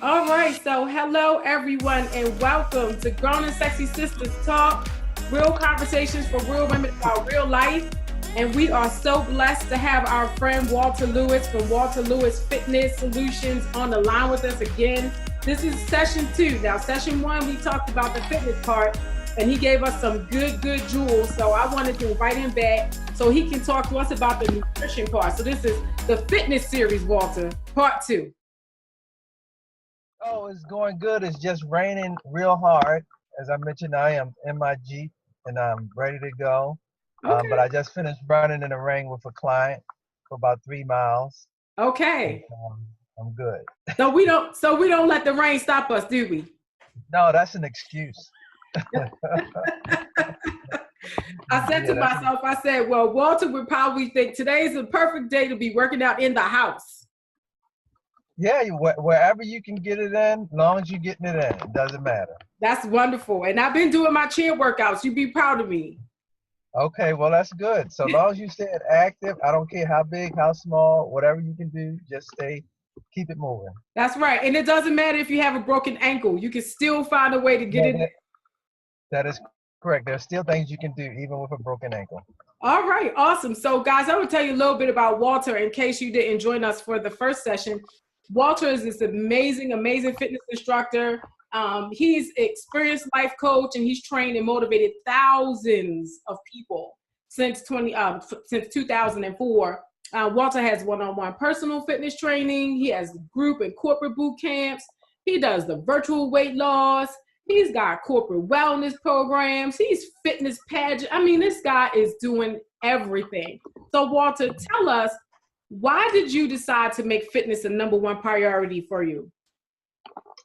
All right, so hello everyone, and welcome to Grown and Sexy Sisters Talk, real conversations for real women about real life. And we are so blessed to have our friend Walter Lewis from Walter Lewis Fitness Solutions on the line with us again. This is session 2. Now, session 1, we talked about the fitness part, and he gave us some good jewels. So I wanted to invite him back so he can talk to us about the nutrition part. So this is the fitness series, Walter, part 2. Oh, it's going good. It's just raining real hard. As I mentioned, I am in my Jeep and I'm ready to go. But Okay. I just finished running in the rain with a client for about 3 miles. And, Okay. I'm good. So we don't let the rain stop us, do we? No, that's an excuse. I said Yeah, to myself, I said, well, Walter would probably think today's a perfect day to be working out in the house. yeah. Wherever you can get it in, as long as you're getting it in, it doesn't matter. That's wonderful. And I've been doing my chair workouts. You'd be proud of me. Okay, well that's good. So long as you stay active, I don't care how big, how small, whatever you can do, just keep it moving. That's right. And it doesn't matter if you have a broken ankle. You can still find a way to get Yeah, it in. that is correct. There's still things you can do even with a broken ankle. All right, awesome. So, guys, I will tell you a little bit about Walter in case you didn't join us for the first session. Walter is this amazing fitness instructor. He's experienced life coach, and he's trained and motivated thousands of people since 2004. Walter has one-on-one personal fitness training. He has group and corporate boot camps. He does the virtual weight loss. He's got corporate wellness programs. He's fitness pageant. I mean, this guy is doing everything. So, Walter, tell us, why did you decide to make fitness a number one priority for you?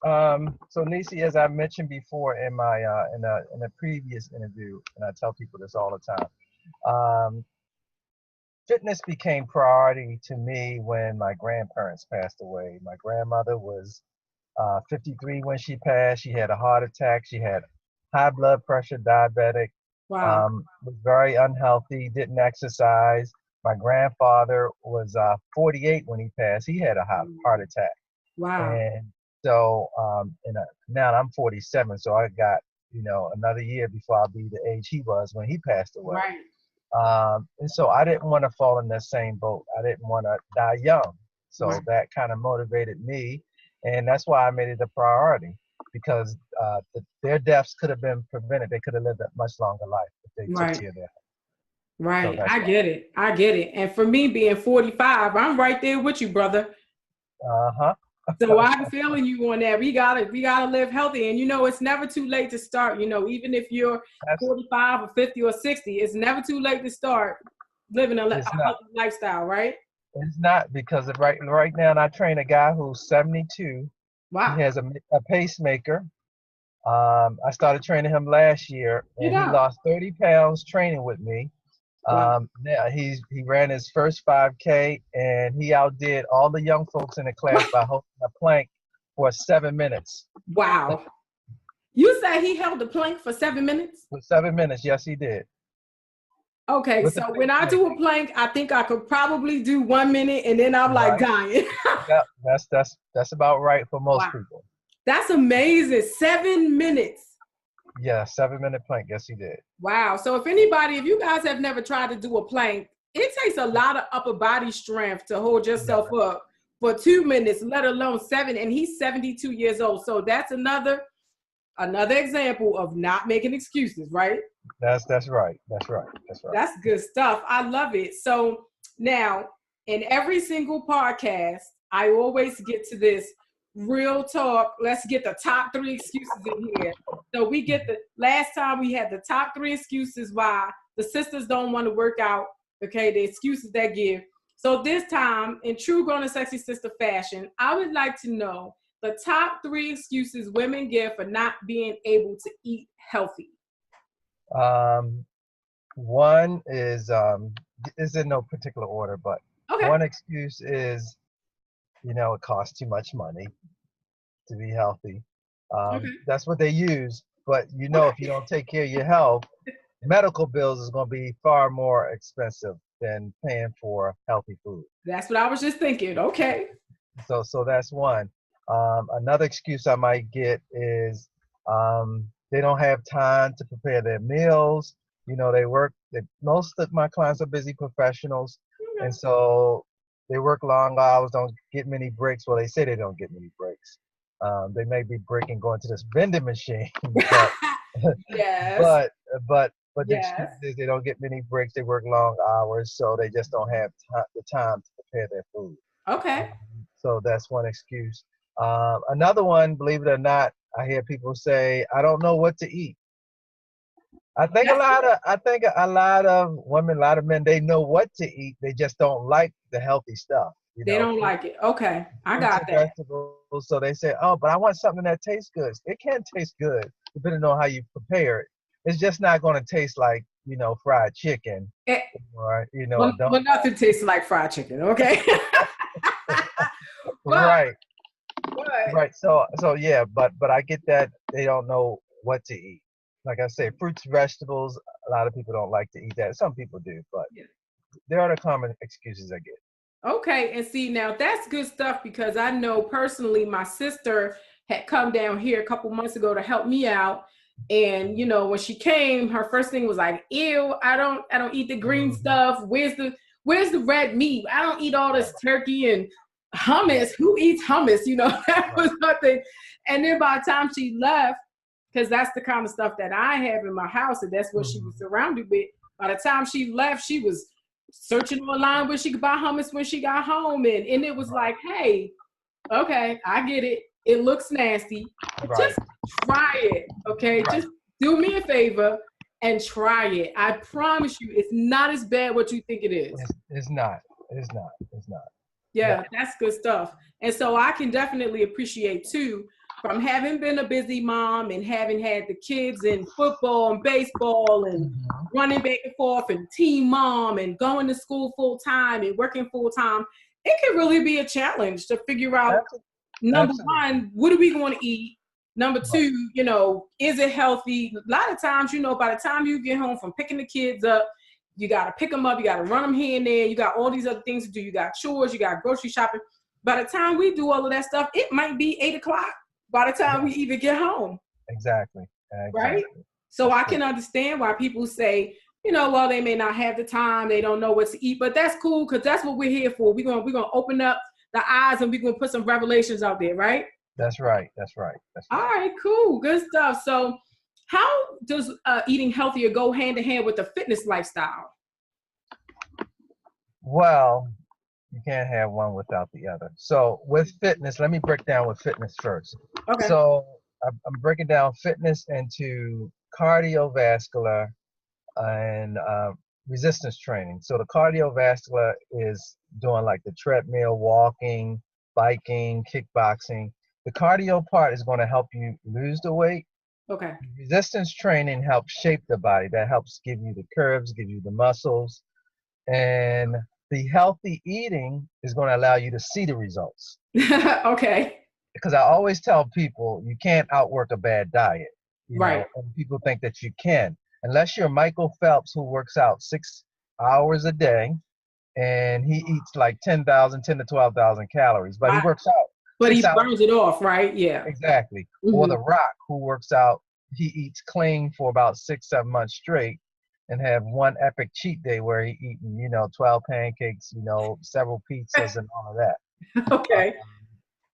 So Nisi, as I mentioned before in my in a previous interview, and I tell people this all the time, um, fitness became priority to me when my grandparents passed away. My grandmother was 53 when she passed. She had a heart attack. She had high blood pressure, diabetic, Wow. was very unhealthy, didn't exercise. My grandfather was 48 when he passed. He had a heart attack. Wow. And so now I'm 47, so I got, another year before I'll be the age he was when he passed away. Right. And so I didn't want to fall in that same boat. I didn't want to die young. So Right. that kind of motivated me. And that's why I made it a priority, because their deaths could have been prevented. They could have lived a much longer life if they took Right. care of their health. So Right. that's I why. get it. I get it. And for me being 45, I'm right there with you, brother. Uh-huh. So I'm feeling you on that. We gotta live healthy. And it's never too late to start. Even if you're That's, 45 or 50 or 60, it's never too late to start living a it's not. healthy lifestyle, right? It's not, because right now, and I train a guy who's 72. He Wow. has a pacemaker. I started training him last year, You and he know. lost 30 pounds training with me. Wow. Now he ran his first 5K, and he outdid all the young folks in the class by holding a plank for 7 minutes. Wow. You say he held the plank for 7 minutes? For 7 minutes, yes, he did. Okay, With the so when I do pacemaker. a plank, I think I could probably do 1 minute and then I'm like Right. dying. Yeah, that's about right for most Wow. people. That's amazing. 7 minutes. Yeah, 7 minute plank. Yes, he did. Wow. So if you guys have never tried to do a plank, it takes a lot of upper body strength to hold Yeah, yourself up for 2 minutes, let alone 7. And he's 72 years old. So that's another example of not making excuses, right? that's right. That's right. That's right. That's good stuff. I love it. So now, in every single podcast, I always get to this real talk. Let's get the top 3 excuses in here. So we get the last time we had the top 3 excuses why the sisters don't want to work out. Okay, the excuses they give. So this time, in true grown and sexy sister fashion, I would like to know the top 3 excuses women give for not being able to eat healthy. Um, One is in no particular order, but Okay. one excuse is, it costs too much money to be healthy. Okay. That's what they use. But if you Okay. don't take care of your health, medical bills is going to be far more expensive than paying for healthy food. That's what I was just thinking. Okay. So that's one. Another excuse I might get is they don't have time to prepare their meals. You know, most of my clients are busy professionals, Okay. and so they work long hours, don't get many breaks. Well, they say they don't get many breaks. They may be breaking going to this vending machine, but Yes. but but the excuse Yes. is they don't get many breaks. They work long hours, so they just don't have the time to prepare their food. Okay. Um, so that's one excuse. Another one, believe it or not, I hear people say, "I don't know what to eat." That's, I think a lot of women, a lot of men, they know what to eat. They just don't like the healthy stuff, you they know, don't like it. Okay. I fruits got and that. vegetables. So they say, "Oh, but I want something that tastes good." It can taste good depending on how you prepare it. It's just not going to taste like, fried chicken Eh, or, well, a donut. well, nothing tastes like fried chicken. Okay. but, Right. but Right. So yeah, but I get that they don't know what to eat. Like I say, fruits, vegetables, a lot of people don't like to eat that. Some people do, but yeah. there are the common excuses I get. Okay, and see now that's good stuff because I know personally my sister had come down here a couple months ago to help me out. And when she came, her first thing was like, ew, I don't eat the green Hmm. stuff. Where's the red meat? I don't eat all Right. this turkey and Right. hummus. Who eats hummus? That Right. was nothing. And then by the time she left, because that's the kind of stuff that I have in my house, and that's what she was Hmm. surrounded with. By the time she left, she was searching online where she could buy hummus when she got home. And it was like, hey, okay, I get it. It looks nasty, but Right. just try it. Okay. Right. Just do me a favor and try it. I promise you, it's not as bad what you think it is. It's not. It's not. It's not. Yeah. Yeah, that's good stuff. And so I can definitely appreciate too, from having been a busy mom and having had the kids in football and baseball and Hmm. running back and forth and team mom and going to school full time and working full time, it can really be a challenge to figure out number Absolutely. one, what are we going to eat? Number Right. two, is it healthy? A lot of times, by the time you get home from picking the kids up, you got to pick them up, you got to run them here and there, you got all these other things to do, you got chores, you got grocery shopping. By the time we do all of that stuff, it might be 8 o'clock by the time Yeah. we even get home, Exactly. right? Exactly. So That's I true. can understand why people say, well, they may not have the time, they don't know what to eat, but that's cool because that's what we're here for. We're gonna open up the eyes and we're gonna put some revelations out there, right? That's right. That's right. That's All right. right, cool, good stuff. So, how does eating healthier go hand in hand with the fitness lifestyle? Well, you can't have one without the other. So with fitness, let me break down with fitness first. Okay. So I'm breaking down fitness into cardiovascular and resistance training. So the cardiovascular is doing like the treadmill, walking, biking, kickboxing. The cardio part is going to help you lose the weight. Okay. Resistance training helps shape the body. That helps give you the curves, give you the muscles. And the healthy eating is going to allow you to see the results. Okay. Because I always tell people you can't outwork a bad diet, Right. and people think that you can. Unless you're Michael Phelps, who works out 6 hours a day and he eats like 10 to 12,000 calories, but he Right. works out But six he hours burns it off, right? Yeah. exactly. Or Hmm. The Rock, who works out, he eats clean for about 6, 7 months straight and have one epic cheat day where he eating, 12 pancakes, several pizzas and all of that. Okay.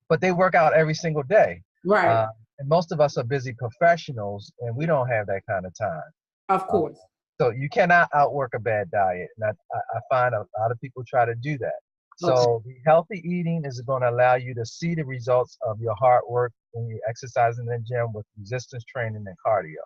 But they work out every single day. Right. Uh, and most of us are busy professionals and we don't have that kind of time. Of Uh, course. so you cannot outwork a bad diet. And I find a lot of people try to do that. Okay. So the healthy eating is going to allow you to see the results of your hard work when you exercise in the gym with resistance training and cardio.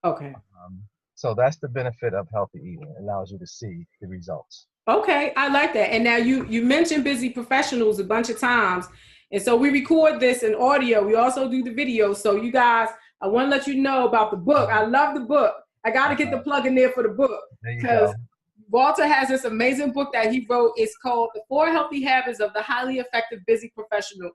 Okay. Um, so that's the benefit of healthy eating. It allows you to see the results. Okay, I like that. And now you mentioned busy professionals a bunch of times. And so we record this in audio. We also do the video. So you guys, I want to let you know about the book. I love the book. I got to get the plug in there for the book There you because go. Walter has this amazing book that he wrote. It's called The 4 Healthy Habits of the Highly Effective Busy Professional.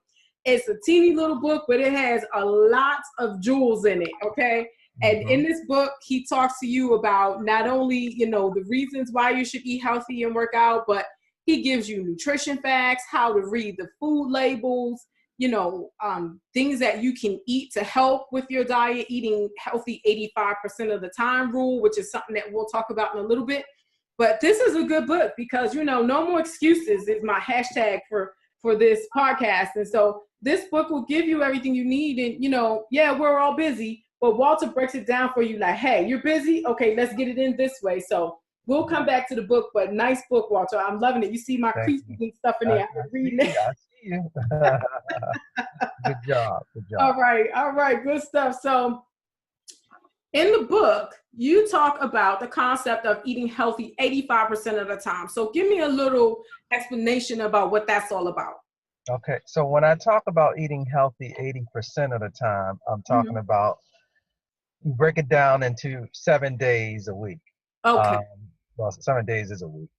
It's a teeny little book, but it has a lot of jewels in it. Okay. And Hmm. in this book, he talks to you about not only, the reasons why you should eat healthy and work out, but he gives you nutrition facts, how to read the food labels, things that you can eat to help with your diet, eating healthy 85% of the time rule, which is something that we'll talk about in a little bit. But this is a good book because, no more excuses is my hashtag for this podcast. And so this book will give you everything you need. And, we're all busy, but Walter breaks it down for you like, hey, you're busy? Okay, let's get it in this way. So we'll come back to the book, but nice book, Walter. I'm loving it. You see my creases and stuff in there. I see you. Good job. All right. Good stuff. So in the book, you talk about the concept of eating healthy 85% of the time. So give me a little explanation about what that's all about. Okay. So when I talk about eating healthy 80% of the time, I'm talking about, break it down into 7 days a week. Okay. 7 days is a week.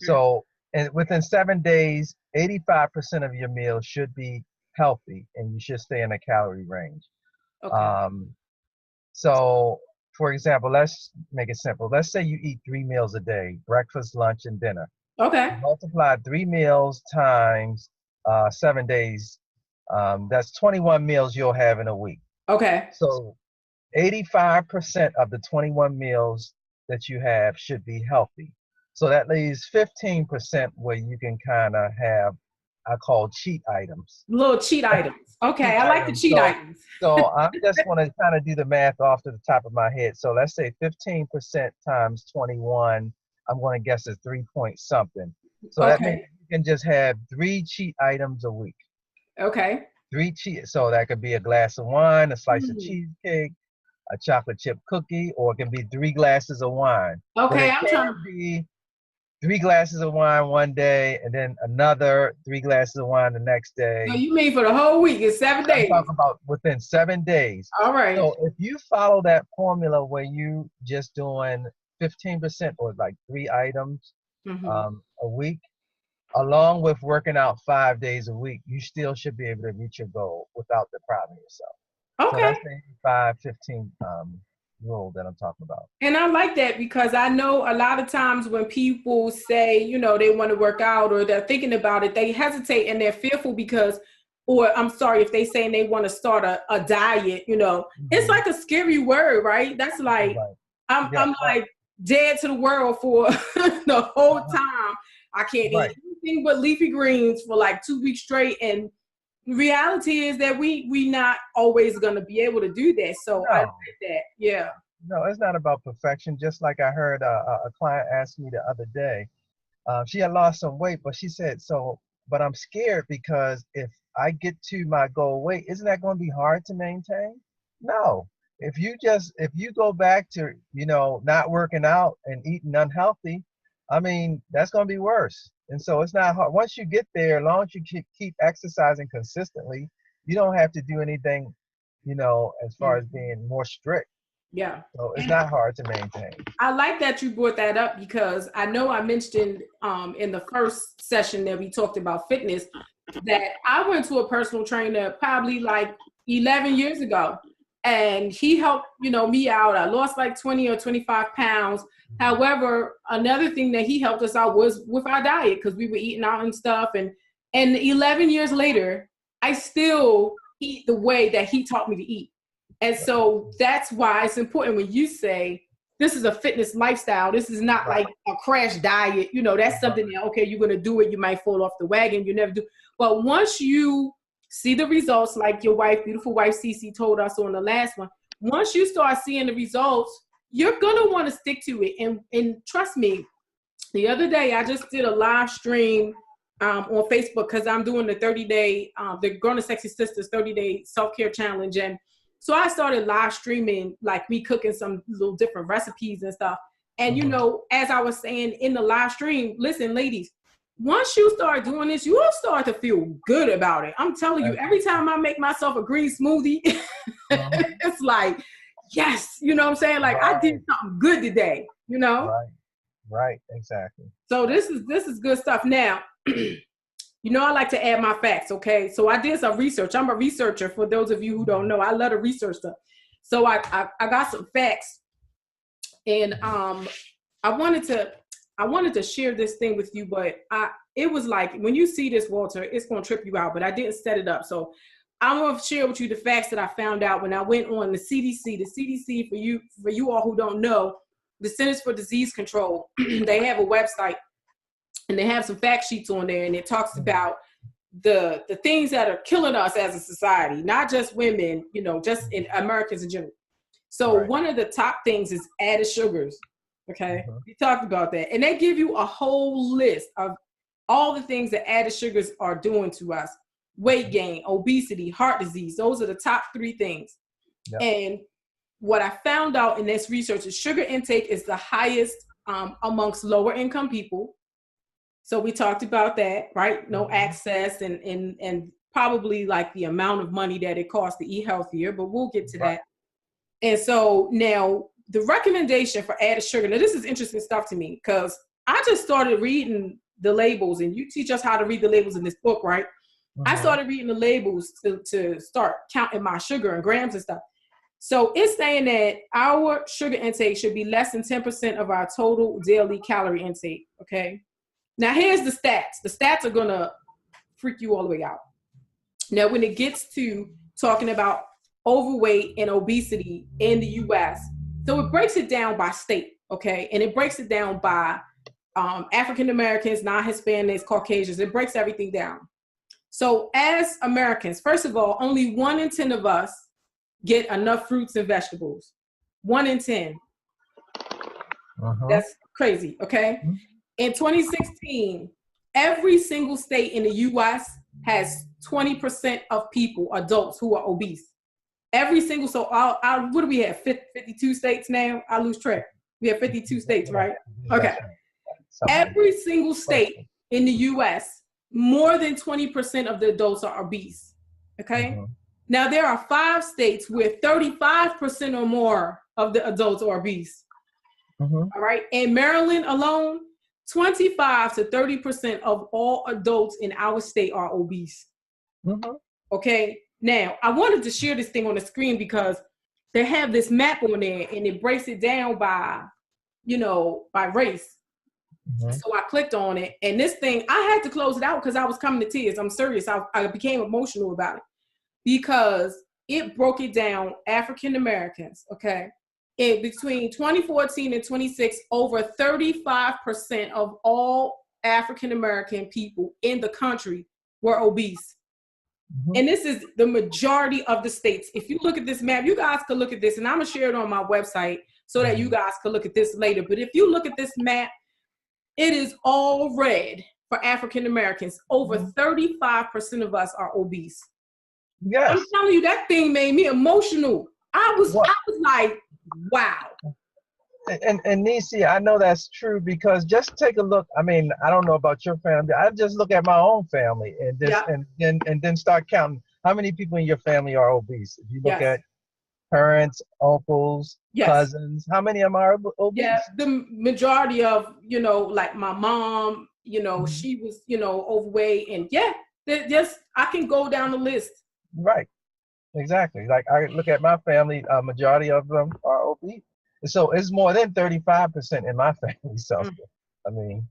So within 7 days, 85% of your meals should be healthy and you should stay in a calorie range. Okay. So, for example, let's make it simple. Let's say you eat 3 meals a day, breakfast, lunch, and dinner. Okay. Multiply 3 meals times 7 days. That's 21 meals you'll have in a week. Okay. So 85% of the 21 meals that you have should be healthy. So that leaves 15% where you can kind of have, I call cheat items. Little cheat items. Okay, I like the cheat items. So I just want to kind of do the math off to the top of my head. So let's say 15% times 21, I'm going to guess is 3 point something. So that means you can just have 3 cheat items a week. Okay. 3 cheat. So that could be a glass of wine, a slice of cheesecake, a chocolate chip cookie, or it can be 3 glasses of wine. Okay, I'm trying to be 3 glasses of wine one day, and then another 3 glasses of wine the next day. So you mean for the whole week? It's 7 days. I'm talking about within 7 days. All right. So if you follow that formula where you just doing 15% or like 3 items a week, along with working out 5 days a week, you still should be able to reach your goal without depriving yourself. Okay. So that's the 85-15 rule that I'm talking about. And I like that because I know a lot of times when people say, they want to work out or they're thinking about it, they hesitate and they're fearful because, or I'm sorry, if they saying they want to start a diet, it's like a scary word, right? That's like, I'm like dead to the world for the whole time. I can't eat anything but leafy greens for like 2 weeks straight. And reality is that we not always going to be able to do that. So I like that. Yeah. No, it's not about perfection. Just like I heard a client ask me the other day, she had lost some weight, but she said, but I'm scared because if I get to my goal weight, isn't that going to be hard to maintain? No. If you go back to, not working out and eating unhealthy, I mean, that's going to be worse. And so it's not hard. Once you get there, as long as you keep exercising consistently, you don't have to do anything, as far as being more strict. Yeah. So it's not hard to maintain. I like that you brought that up because I know I mentioned in the first session that we talked about fitness that I went to a personal trainer probably like 11 years ago. And he helped, me out. I lost like 20 or 25 pounds. However, another thing that he helped us out was with our diet because we were eating out and stuff. And 11 years later, I still eat the way that he taught me to eat. And so that's why it's important when you say, this is a fitness lifestyle. This is not like a crash diet. That's something that, okay, you're going to do it. You might fall off the wagon. You never do. But once you see the results, like your wife, beautiful wife, Cece told us on the last one, once you start seeing the results, you're going to want to stick to it. And trust me, the other day, I just did a live stream on Facebook because I'm doing the 30-day, the Grown and Sexy Sisters 30-day self-care challenge. And so I started live streaming, like me cooking some little different recipes and stuff. And, as I was saying in the live stream, listen, ladies, once you start doing this, you will start to feel good about it. I'm telling you, every time I make myself a green smoothie, it's like, yes, you know what I'm saying? Like I did something good today, Right, exactly. So this is good stuff. Now, I like to add my facts, okay? So I did some research. I'm a researcher for those of you who don't know. I love to research stuff. So I got some facts and I wanted to share this thing with you, but it was like, when you see this, Walter, it's going to trip you out, but I didn't set it up. So I'm going to share with you the facts that I found out when I went on the CDC. The CDC, for you all who don't know, the Centers for Disease Control, they have a website and they have some fact sheets on there, and it talks about the things that are killing us as a society, not just women, you know, just in Americans in general. So one of the top things is added sugars. Okay. We talked about that. And they give you a whole list of all the things that added sugars are doing to us. Weight gain, obesity, heart disease. Those are the top 3 things. Yep. And what I found out in this research is sugar intake is the highest amongst lower income people. So we talked about that, right? No access and probably like the amount of money that it costs to eat healthier, but we'll get to that. And so now the recommendation for added sugar, now this is interesting stuff to me because I just started reading the labels, and you teach us how to read the labels in this book, right? I started reading the labels to start counting my sugar and grams and stuff. So it's saying that our sugar intake should be less than 10% of our total daily calorie intake, okay? Now here's the stats. The stats are gonna freak you all the way out. Now when it gets to talking about overweight and obesity in the US, so it breaks it down by state, okay? And it breaks it down by African Americans, non-Hispanics, Caucasians. It breaks everything down. So as Americans, first of all, only 1 in 10 of us get enough fruits and vegetables. 1 in 10. That's crazy, okay? In 2016, every single state in the US has 20% of people, adults, who are obese. Every single, so what do we have, 52 states now? I lose track. We have 52 states, right? Okay. Every single state in the US, more than 20% of the adults are obese, okay? Now there are 5 states where 35% or more of the adults are obese, all right? In Maryland alone, 25 to 30% of all adults in our state are obese, okay? Now, I wanted to share this thing on the screen because they have this map on there and it breaks it down by, you know, by race. So I clicked on it, and this thing, I had to close it out because I was coming to tears. I'm serious. I became emotional about it because it broke it down African Americans, okay? In between 2014 and 26, over 35% of all African American people in the country were obese. And this is the majority of the states. If you look at this map, you guys could look at this, and I'm gonna share it on my website so that you guys could look at this later. But if you look at this map, it is all red for African Americans. Over 35% of us are obese. Yes. I'm telling you, that thing made me emotional. I was like, wow. And Nisi, I know that's true because just take a look. I mean, I don't know about your family. I just look at my own family and then start counting how many people in your family are obese. If you look at parents, uncles, cousins, how many of them are obese? Yeah, the majority of, you know, like my mom, you know, she was, you know, overweight, and I can go down the list. Right, exactly. Like I look at my family, majority of them are obese. So it's more than 35% in my family. So, I mean.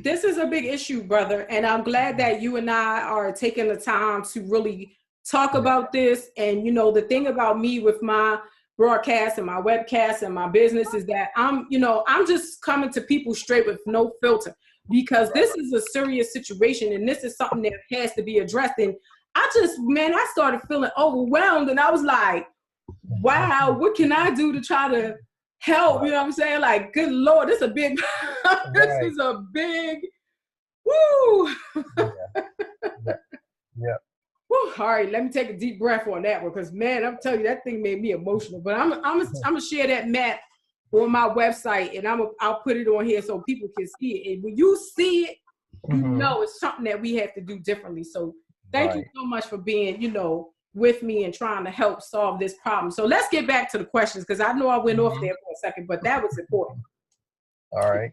This is a big issue, brother. And I'm glad that you and I are taking the time to really talk about this. And, you know, the thing about me with my broadcast and my webcast and my business is that I'm just coming to people straight with no filter, because this is a serious situation and this is something that has to be addressed. And I started feeling overwhelmed, and I was like, wow, what can I do to try to help? You know what I'm saying? Like, good Lord, this is a big, this is a big, woo. Yeah. Woo. All right, let me take a deep breath on that one, because man, I'm telling you, that thing made me emotional. But I'm gonna share that map on my website, and I'll put it on here so people can see it. And when you see it, you know it's something that we have to do differently. So thank you so much for being, you know, with me and trying to help solve this problem. So let's get back to the questions, because I know I went off there for a second, but that was important. All right.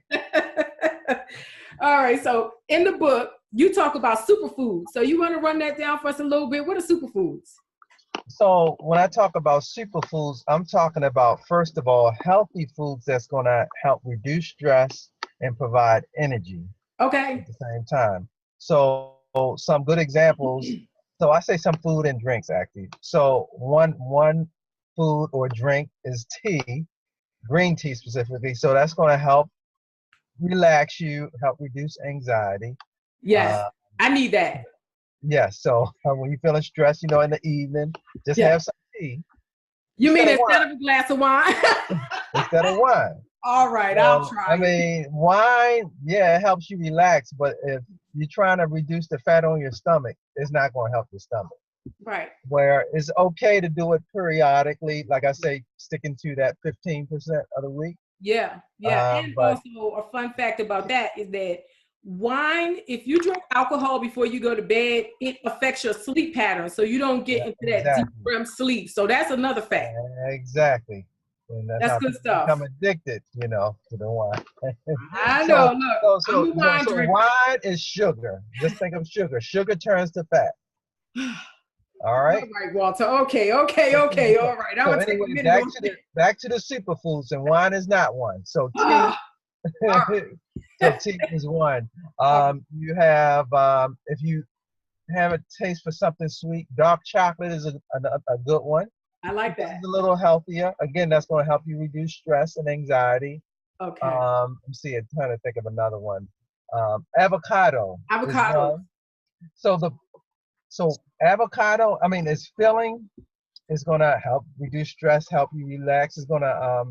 All right. So in the book, you talk about superfoods. So you want to run that down for us a little bit? What are superfoods? So when I talk about superfoods, I'm talking about, first of all, healthy foods that's going to help reduce stress and provide energy. Okay. at the same time. So some good examples. So I say some food and drinks actually. So one food or drink is tea, green tea specifically. So that's going to help relax you, help reduce anxiety. Yes, Uh, I need that. yeah. So when you're feeling stressed, in the evening, just Yeah. have some tea You mean instead of wine. instead of a glass of wine? Instead of wine. All right, I'll So, try I it. mean, wine, yeah, it helps you relax, but if you're trying to reduce the fat on your stomach, it's not going to help your stomach. Right. Where it's okay to do it periodically, like I say, sticking to that 15% of the week. Yeah, yeah. And But also a fun fact about that is that wine, if you drink alcohol before you go to bed, it affects your sleep pattern. So you don't get yeah, into that deep exactly, REM sleep. So that's another fact. exactly, and that's That's how good people become stuff. addicted, to the wine. I so, know. Look, so, I'm so, a so, wine so, drinker. wine is sugar. Just think of sugar. Sugar turns to fat. All All right. right, Walter. Okay, okay, okay. All right. I'm So gonna take a anyway, minute on back to the superfoods, and wine is not one. So tea, that. All so tea is one. right. You have if you have a taste for something sweet, dark chocolate is a good one I like because that. it's a little healthier. Again, that's going to help you reduce stress and anxiety. Okay. Let's see, I'm trying to think of another one. Avocado is Avocados. one. So the so avocado, I mean, it's filling. It's gonna help reduce stress, help you relax. It's gonna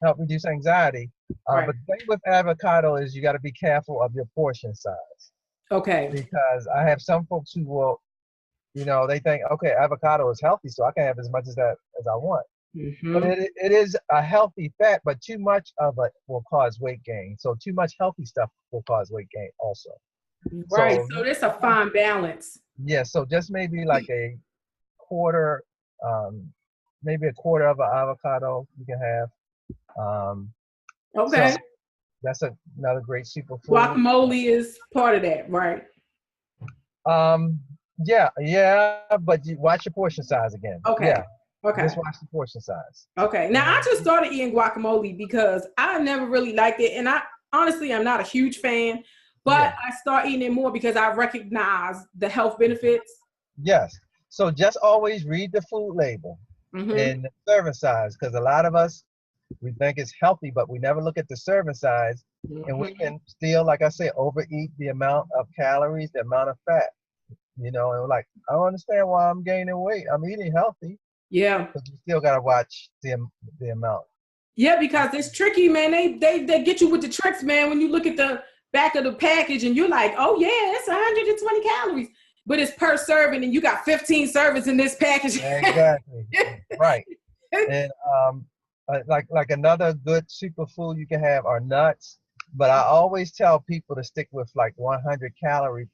help reduce anxiety. Right. But the thing with avocado is you got to be careful of your portion size Okay. because I have some folks who will, they think, okay, avocado is healthy, so I can have as much as that as I want. But Mm-hmm. it is a healthy fat, but too much of it will cause weight gain. So too much healthy stuff will cause weight gain also. Right. So So there's a fine balance. yeah, so just maybe like a quarter, um, maybe a quarter of an avocado you can have. Um, so Okay. that's another great superfood. Guacamole is part of that, right? Um, yeah, but you watch your portion size again. Okay. Yeah, just Okay. watch the portion size. Okay. Now I And just started eating guacamole because I never really liked it. And I honestly I'm not a huge fan, yeah, but I start eating it more because I recognize the health benefits. yes. So just always read the food label Mm-hmm. and the serving size because a lot of us we think it's healthy, but we never look at the serving size, and we Mm-hmm. can still, like I say, overeat the amount of calories, the amount of fat. And we're like, I don't understand why I'm gaining weight. I'm eating healthy, Yeah. but you still gotta watch the amount. Yeah, because it's tricky, man. They get you with the tricks, man. When you look at the back of the package and you're like, oh yeah, it's 120 calories, but it's per serving, and you got 15 servings in this package. Exactly. Right. And like another good superfood you can have are nuts. But I always tell people to stick with like 100 calorie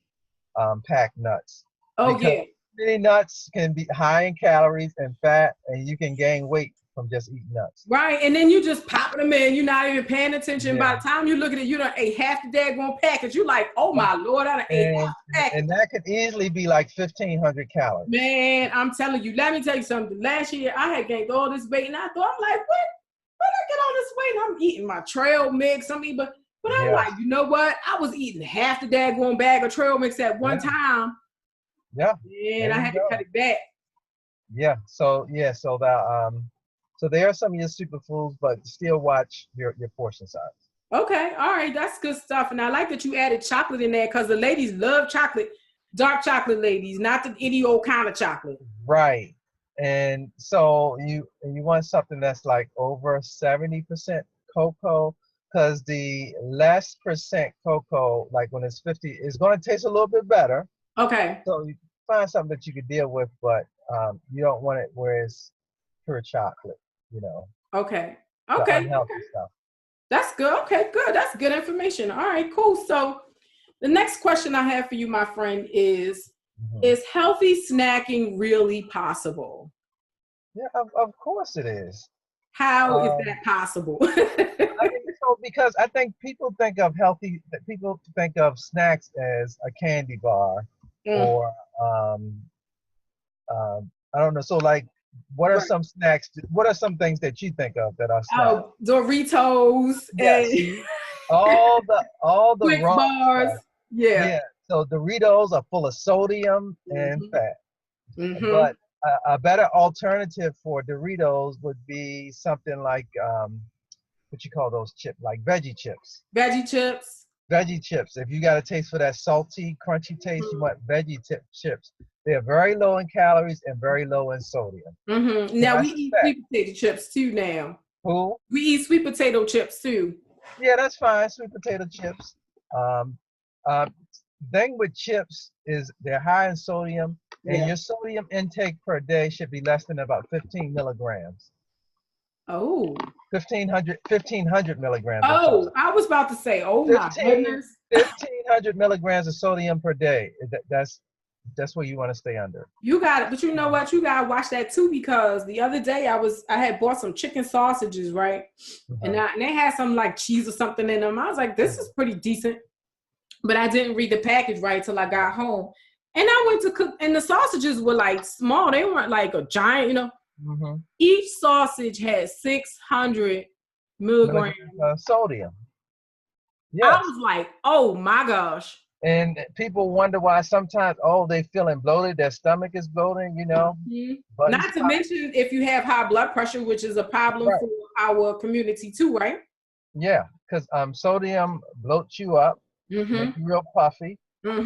packed nuts Oh because yeah, many nuts can be high in calories and fat, and you can gain weight from just eating nuts. right. And then you just popping them in. You're not even paying attention. Yeah. By the time you look at it, you done ate half the daggone package. You like, oh my lord, I done ate half And the package. and that could easily be like 1,500 calories. Man, I'm telling you. Let me tell you something. Last year I had gained all this weight, and I thought, I'm like, what? When I get all this weight, I'm eating my trail mix. But I'm Yes. like, you know what? I was eating half the daggone bag of trail mix at one Yeah. time, Yeah. and There I you had to go. cut it back. Yeah. So there are some of your superfoods, but still watch your portion size. Okay, all right, that's good stuff. And I like that you added chocolate in there because the ladies love chocolate, dark chocolate ladies, not the any old kind of chocolate. Right. And so you want something that's like over 70% cocoa, because the less percent cocoa, like when it's 50, is going to taste a little bit better. Okay, So you find something that you could deal with, but you don't want it where it's pure chocolate, okay, the okay. unhealthy stuff. That's good. Okay, good. That's good information. All right, cool. So the next question I have for you, my friend, Hmm. is healthy snacking really possible? Yeah, of course it is. How is Um, that possible? I mean, so because I think people think of snacks as a candy bar Mm, or um, I don't know. So like, what are right. some snacks? What are some things that you think of that are snacks? Oh, Doritos Yeah. and See. all the Twix raw bars. stuff. Yeah. Yeah. So Doritos are full of sodium and fat. Mm-hmm. But a better alternative for Doritos would be something like what you call those chips, like veggie chips. Veggie chips. Veggie chips. If you got a taste for that salty, crunchy taste, you want chips. They are very low in calories and very low in sodium. Mm-hmm. So Now I we eat suspect sweet potato chips too now. who? We eat sweet potato chips too. Yeah, that's fine. Sweet potato chips. Um, uh, thing with chips is they're high in sodium, and Yeah. your sodium intake per day should be less than about 15 milligrams. Oh. 1500 milligrams, I'm sorry. Oh, I was about to say, oh my 15 goodness. 1500 milligrams of sodium per day. That's where you want to stay under. You got it, but you know what? You gotta watch that too, because the other day I had bought some chicken sausages, right? And they had some like cheese or something in them. I was like, this is pretty decent. But I didn't read the package right till I got home. And I went to cook, and the sausages were like small. They weren't like a giant, you know. Mm-hmm. Each sausage had 600 milligrams. Sodium. I Yes. was like, oh my gosh. And people wonder why sometimes, they feeling bloated, their stomach is bloating, Mm-hmm. But Not to mention if you have high blood pressure, which is a problem right. for our community too, right? Yeah, because sodium bloats you up, make you real puffy. But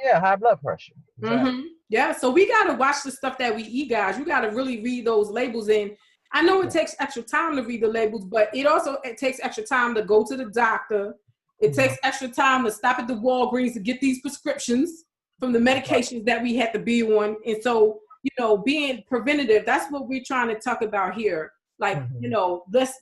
yeah, high blood pressure. Exactly. Yeah, so we got to watch the stuff that we eat, guys. You got to really read those labels. And I know it takes extra time to read the labels, but it takes extra time to go to the doctor. It takes extra time to stop at the Walgreens to get these prescriptions from the medications that we had to be on. And so, being preventative, that's what we're trying to talk about here. Like,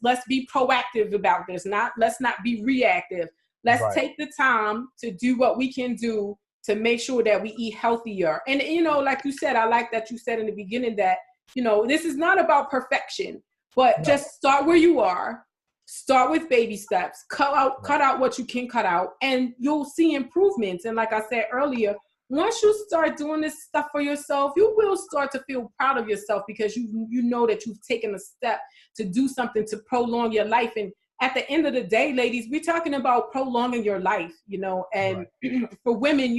let's be proactive about this. Let's not be reactive. Let's take the time to do what we can do to make sure that we eat healthier. And, like you said, I like that you said in the beginning that, this is not about perfection, but just start where you are. Start with baby steps, cut out what you can cut out, and you'll see improvements. And like I said earlier, once you start doing this stuff for yourself, you will start to feel proud of yourself, because you know that you've taken a step to do something to prolong your life. And at the end of the day, ladies, we're talking about prolonging your life, and for women,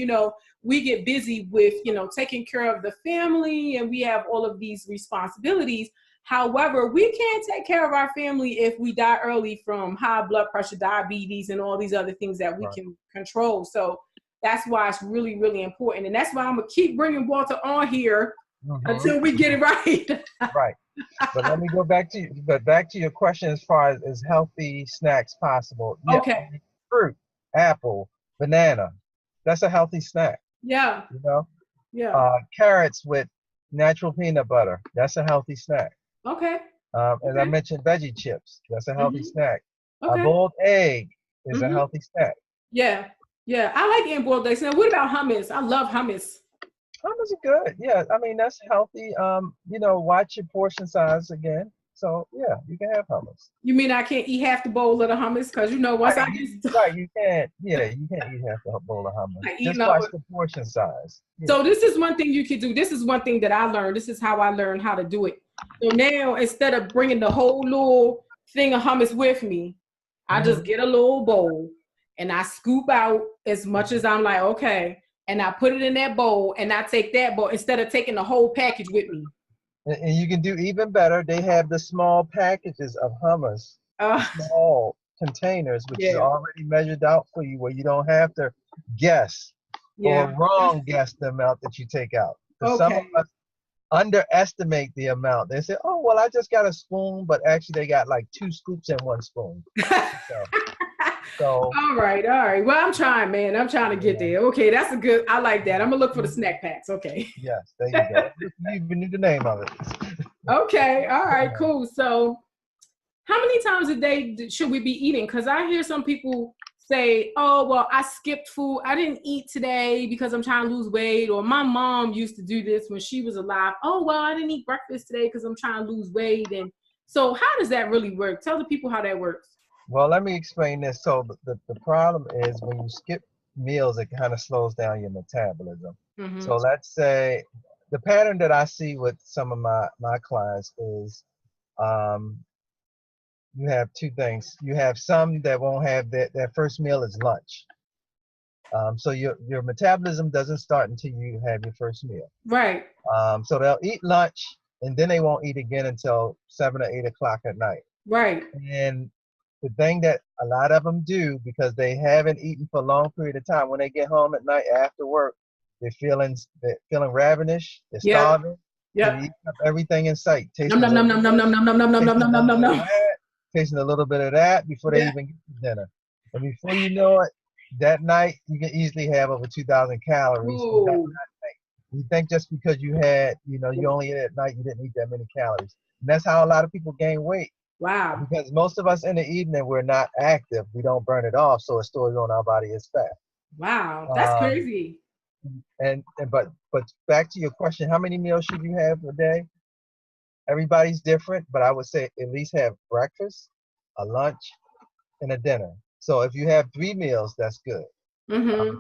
we get busy with, taking care of the family, and we have all of these responsibilities. However, we can't take care of our family if we die early from high blood pressure, diabetes, and all these other things that we can control. So that's why it's really, really important. And that's why I'm going to keep bringing Walter on here until we get it right. Right. But let me go back to your question as far as healthy snacks possible. Yeah, Okay. Fruit, apple, banana. That's a healthy snack. Yeah. Yeah. Carrots with natural peanut butter. That's a healthy snack. Okay. As I mentioned, veggie chips. That's a healthy snack. Okay. A boiled egg is a healthy snack. Yeah. Yeah. I like eating boiled eggs. Now, what about hummus? I love hummus. Hummus are good. Yeah. I mean, that's healthy. Watch your portion size again. So yeah, you can have hummus. You mean I can't eat half the bowl of the hummus? Because once I get you can't. Yeah, you can't eat half the bowl of hummus. Just watch the portion size. Yeah. So this is one thing you could do. This is one thing that I learned. This is how I learned how to do it. So now, instead of bringing the whole little thing of hummus with me, I just get a little bowl and I scoop out as much as I'm like, okay, and I put it in that bowl, and I take that bowl instead of taking the whole package with me. And you can do even better. They have the small packages of hummus, small containers, which is already measured out for you, where you don't have to guess or wrong guess the amount that you take out. Some of us underestimate the amount. They say, oh, well, I just got a spoon, but actually they got like 2 scoops in 1 spoon. So all right. Well, I'm trying, man. I'm trying to get there. Okay, that's a good. I like that. I'm gonna look for the snack packs. Okay. Yes, there you go. You even knew the name of it. Okay. All right. Cool. So, how many times a day should we be eating? Because I hear some people say, "Oh, well, I skipped food. I didn't eat today because I'm trying to lose weight." Or my mom used to do this when she was alive. "Oh, well, I didn't eat breakfast today because I'm trying to lose weight." And so, how does that really work? Tell the people how that works. Well, let me explain this. So the problem is when you skip meals, it kind of slows down your metabolism. So let's say the pattern that I see with some of my clients is you have two things. You have some that won't have that first meal is lunch. So your metabolism doesn't start until you have your first meal. Right. So they'll eat lunch and then they won't eat again until 7 or 8 o'clock at night. Right. And the thing that a lot of them do, because they haven't eaten for a long period of time, when they get home at night after work, they're feeling ravenous, they're Yep. starving, they're Yep. eating up everything in sight, Nom tasting a nom nom little nom bit nom of nom this, nom nom nom nom nom tasting nom a nom nom little bit of nom. that, tasting a little bit of that before they Yeah. even get to dinner. And before you know it, that night you can easily have over 2,000 calories. Ooh. You think just because you only ate at night, you didn't eat that many calories. And that's how a lot of people gain weight. Wow. Because most of us in the evening, we're not active. We don't burn it off, so it stores on our body as fat. Wow. That's crazy. But back to your question, how many meals should you have a day? Everybody's different, but I would say at least have breakfast, a lunch, and a dinner. So if you have 3 meals, that's good. Mm-hmm.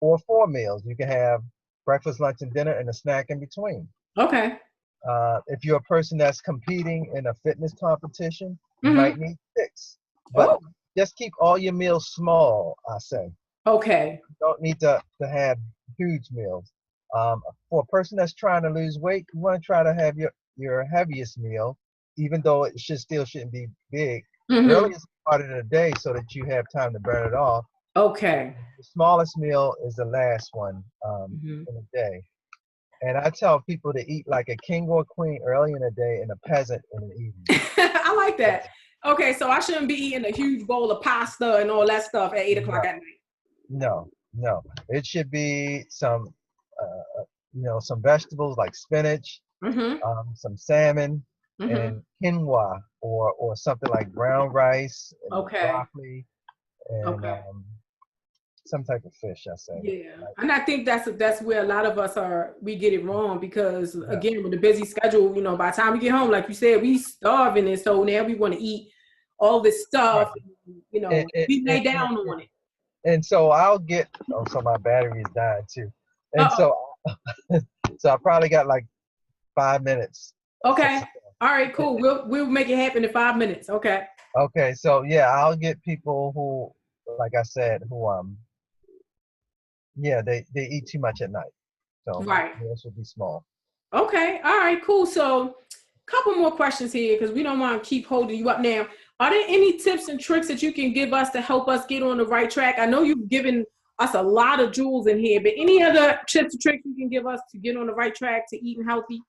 Or 4 meals, you can have breakfast, lunch, and dinner, and a snack in between. Okay. If you're a person that's competing in a fitness competition, you Mm-hmm. might need 6. But Oh. just keep all your meals small, I say. Okay. You don't need to have huge meals. For a person that's trying to lose weight, you want to try to have your heaviest meal, even though it shouldn't be big, Mm-hmm. earliest part of the day so that you have time to burn it off. Okay. The smallest meal is the last one Mm-hmm. in the day. And I tell people to eat like a king or queen early in the day and a peasant in the evening. I like that. Okay, so I shouldn't be eating a huge bowl of pasta and all that stuff at 8 o'clock at night. No. It should be some vegetables like spinach, Mm-hmm. some salmon, Mm-hmm. and quinoa or something like brown rice and Okay. broccoli and Okay. some type of fish, I say. Yeah, and I think that's where a lot of us we get it wrong because Yeah. again with the busy schedule, by the time we get home, like you said, we starving, and so now we want to eat all this stuff, Right. we lay down on it. And so so my battery is dying too. And Uh-oh. so I probably got like 5 minutes. Okay. All right, cool. We'll make it happen in 5 minutes. Okay. Okay, so yeah, I'll get people who, like I said, they eat too much at night. So Right. meals will be small. Okay. All right, cool. So couple more questions here because we don't want to keep holding you up now. Are there any tips and tricks that you can give us to help us get on the right track? I know you've given us a lot of jewels in here, but any other tips and tricks you can give us to get on the right track to eating healthy?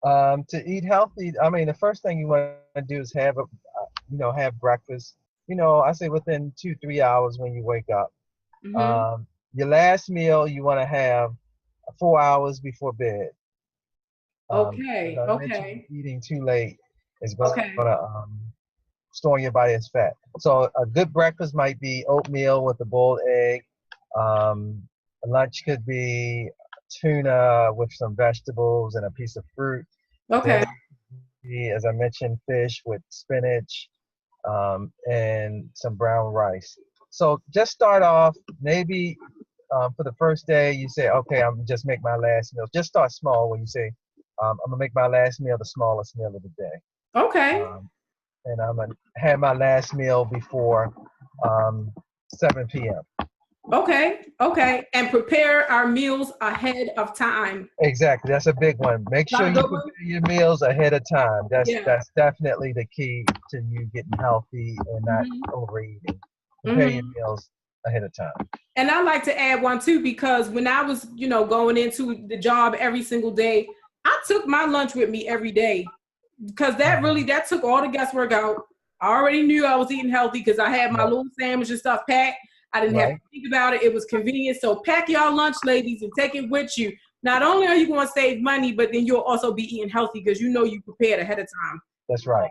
To eat healthy, I mean, the first thing you want to do is have breakfast. I say within 2-3 hours when you wake up. Mm-hmm. Your last meal you want to have 4 hours before bed. Okay. As I mentioned, eating too late is going to store in your body as fat. So a good breakfast might be oatmeal with a boiled egg. Lunch could be tuna with some vegetables and a piece of fruit. Okay. As I mentioned, fish with spinach and some brown rice. So just start off maybe for the first day, you say, okay, I'm just make my last meal. Just start small when you say, I'm gonna make my last meal the smallest meal of the day. Okay. And I'm gonna have my last meal before 7 p.m. Okay. And prepare our meals ahead of time. Exactly, that's a big one. Make sure you prepare your meals ahead of time. That's definitely the key to you getting healthy and not overeating. Prepare your meals ahead of time. And I like to add one too, because when I was, going into the job every single day, I took my lunch with me every day because that took all the guesswork out. I already knew I was eating healthy because I had my little sandwich and stuff packed. I didn't have to think about it. It was convenient. So pack y'all lunch, ladies, and take it with you. Not only are you going to save money, but then you'll also be eating healthy because you prepared ahead of time. That's right.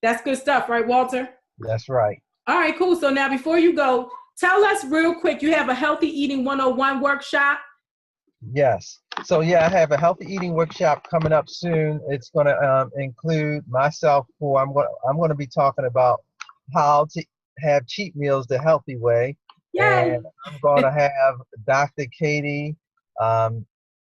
That's good stuff, right, Walter? That's right. All right, cool. So now before you go, tell us real quick, you have a Healthy Eating 101 workshop? Yes. So yeah, I have a healthy eating workshop coming up soon. It's going to include myself, who I'm going to be talking about how to have cheat meals the healthy way. Yay. And I'm going to have Dr. Katie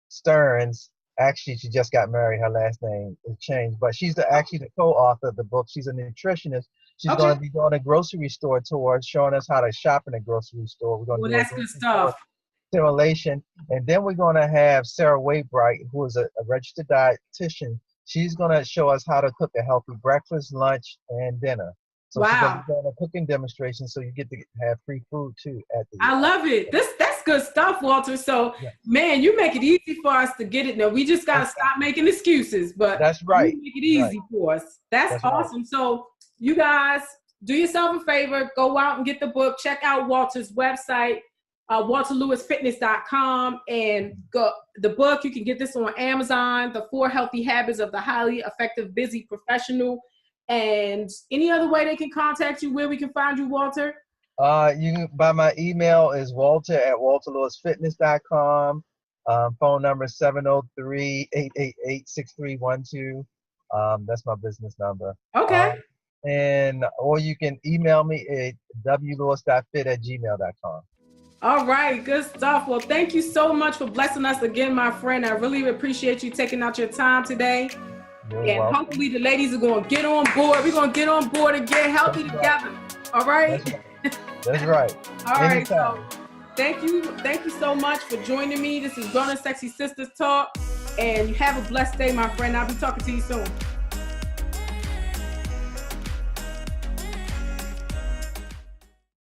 Stearns Actually, she just got married. Her last name is changed, but she's actually the co-author of the book. She's a nutritionist. She's Okay. going to be doing a grocery store tour, showing us how to shop in a grocery store. We're going to Well, do a that's good grocery store stuff. simulation, and then we're going to have Sarah Waybright, who is a registered dietitian. She's going to show us how to cook a healthy breakfast, lunch, and dinner. So she's going to Wow. be doing a cooking demonstration, so you get to have free food too at the. I love it. That's good stuff, Walter. So, Yeah. man, you make it easy for us to get it. Now we just gotta stop making excuses, but That's right. you make it easy for us. That's awesome. Right. So, you guys, do yourself a favor. Go out and get the book. Check out Walter's website, WalterLewisFitness.com, and go the book. You can get this on Amazon. The 4 Healthy Habits of the Highly Effective Busy Professional. And any other way they can contact you, where we can find you, Walter? You can by my email is walter@walterlewisfitness.com. Phone number is 703-888-6312. That's my business number. Okay. Or you can email me at wlewis.fit@gmail.com. All right, good stuff. Well, thank you so much for blessing us again, my friend. I really appreciate you taking out your time today. You're and welcome. Hopefully the ladies are going to get on board. We're going to get on board and get healthy together. All right? That's right. All right. So thank you so much for joining me. This is Grown and Sexy Sisters Talk, and you have a blessed day, my friend. I'll be talking to you soon.